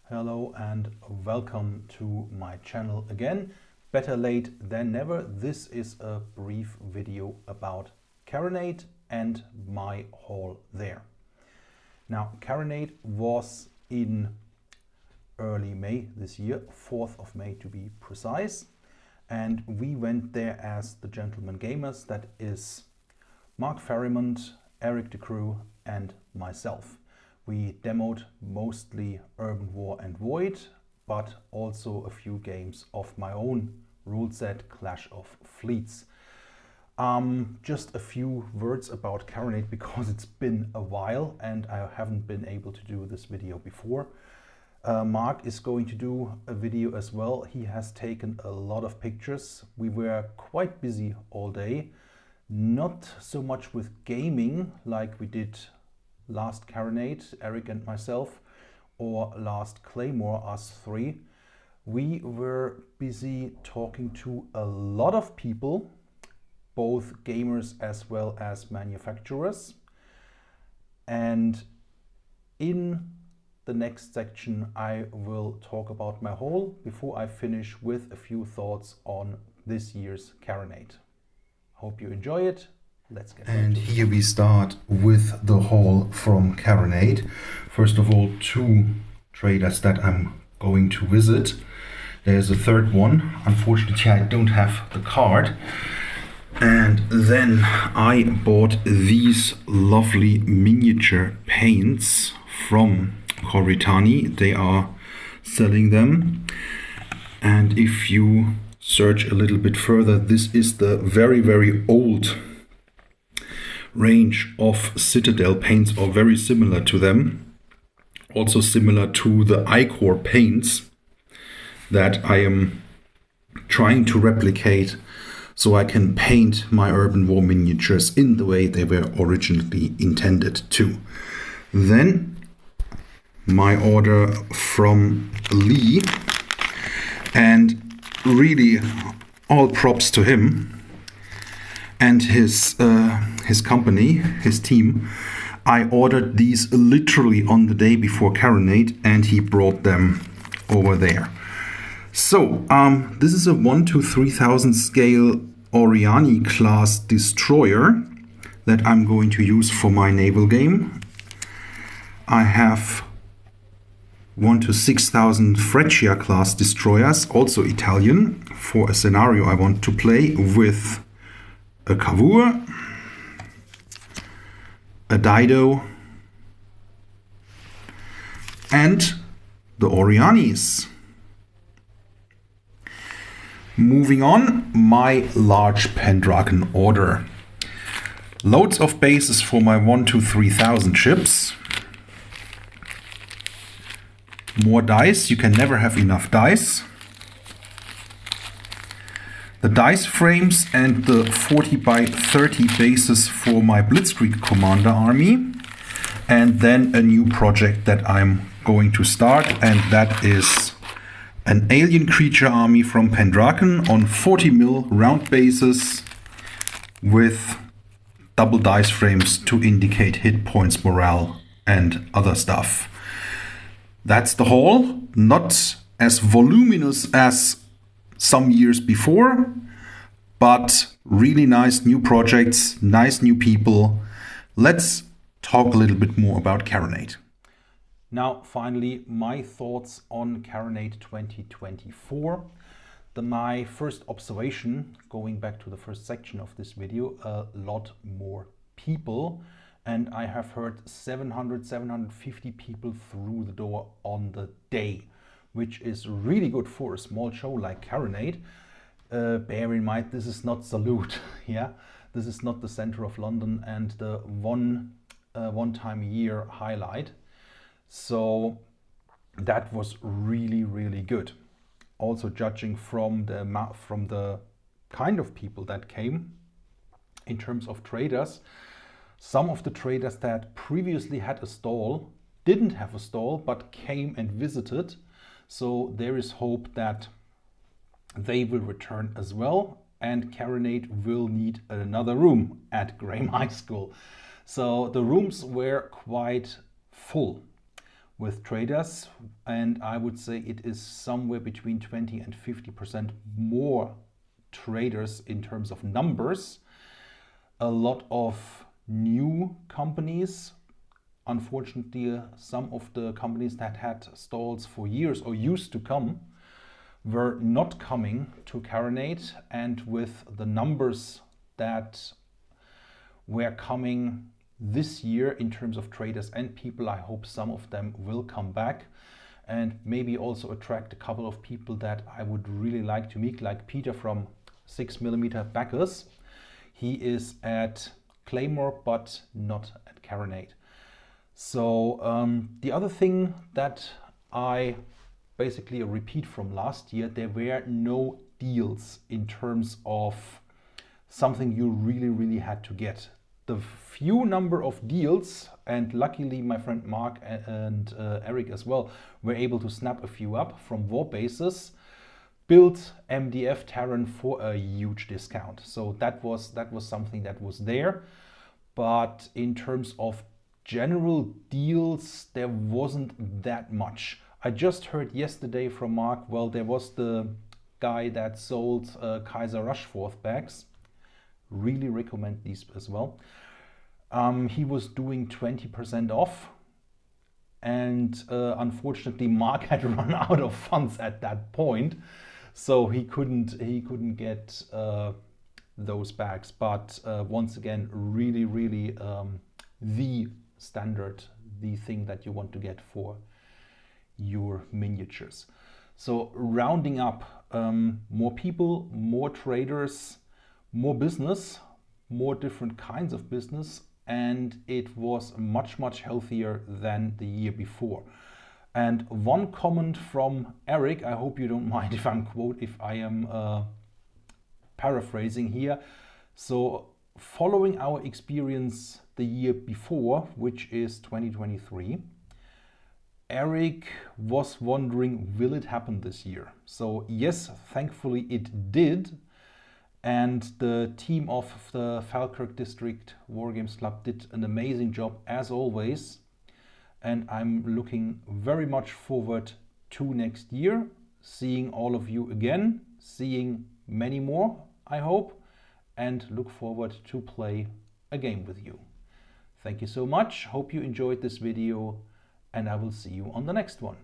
Hello and welcome to my channel again. Better late than never. This is a brief video about Carronade and my haul there. Now, Carronade was in early May this year, 4th of May to be precise. And we went there as the Gentleman Gamers, that is Mark Ferrimond, Eric De Crew and myself. We demoed mostly Urban War and Void, but also a few games of my own rule set, Clash of Fleets. Just a few words about Carronade because it's been a while and I haven't been able to do this video before. Mark is going to do a video as well. He has taken a lot of pictures. We were quite busy all day, not so much with gaming like we did last Carronade, Eric and myself, or last Claymore, us three. We were busy talking to a lot of people, both gamers as well as manufacturers. And in the next section, I will talk about my haul before I finish with a few thoughts on this year's Carronade. Hope you enjoy it. Let's get and here we start with the haul from Carronade. First of all, two traders that I'm going to visit. There's a third one. Unfortunately, I don't have the card. And then I bought these lovely miniature paints from Carronade2024-A. They are selling them. And if you search a little bit further, this is the very old range of Citadel paints, or very similar to them. Also similar to the Icor paints that I am trying to replicate so I can paint my Urban War miniatures in the way they were originally intended to. Then my order from Lee, and really all props to him and his company, his team. I ordered these literally on the day before Carronade and he brought them over there. So this is a 1-to-3000 scale Oriani class destroyer that I'm going to use for my naval game. I have 1-to-6000 Freccia class destroyers, also Italian, for a scenario I want to play with a Cavour, a Dido, and the Orianis. Moving on, my large Pendragon order. Loads of bases for my 1-to-3000 ships. More dice, you can never have enough dice. The dice frames and the 40x30 bases for my Blitzkrieg Commander army. And then a new project that I'm going to start, and that is an alien creature army from Pendragon on 40 mil round bases with double dice frames to indicate hit points, morale and other stuff. That's the haul. Not as voluminous as some years before, but really nice new projects, nice new people. Let's talk a little bit more about Carronade. Now, finally, my thoughts on Carronade 2024. My first observation, going back to the first section of this video, a lot more people. And I have heard 750 people through the door on the day, which is really good for a small show like Carronade. Bear in mind, this is not Salute, yeah? This is not the center of London and the one time a year highlight. So that was really good. Also judging from the kind of people that came in terms of traders. Some of the traders that previously had a stall didn't have a stall but came and visited. So there is hope that they will return as well, and Carronade will need another room at Graham High School. So the rooms were quite full. with traders, and I would say it is somewhere between 20 and 50% more traders in terms of numbers. A lot of new companies. Unfortunately, some of the companies that had stalls for years or used to come were not coming to Carronade, and with the numbers that were coming this year in terms of traders and people, I hope some of them will come back and maybe also attract a couple of people that I would really like to meet, like Peter from 6mm Backers. He is at Claymore but not at Carronade. So the other thing that I basically repeat from last year, there were no deals in terms of something you really had to get. The few number of deals, and luckily my friend Mark and Eric as well were able to snap a few up from war bases, built MDF Terran for a huge discount. So that was something that was there. But in terms of general deals, there wasn't that much. I just heard yesterday from Mark, well, there was the guy that sold Kaiser Rushforth bags. Really recommend these as well. He was doing 20% off, and unfortunately Mark had run out of funds at that point, so he couldn't get those bags. But once again, really the standard, the thing that you want to get for your miniatures. So rounding up, more people, more traders, more business, more different kinds of business, and it was much healthier than the year before. And one comment from Eric, I hope you don't mind if I am paraphrasing here. So following our experience the year before, which is 2023, Eric was wondering, will it happen this year? So yes, thankfully it did. And the team of the Falkirk District Wargames Club did an amazing job as always. And I'm looking very much forward to next year, seeing all of you again, seeing many more, I hope, and look forward to play a game with you. Thank you so much. Hope you enjoyed this video, and I will see you on the next one.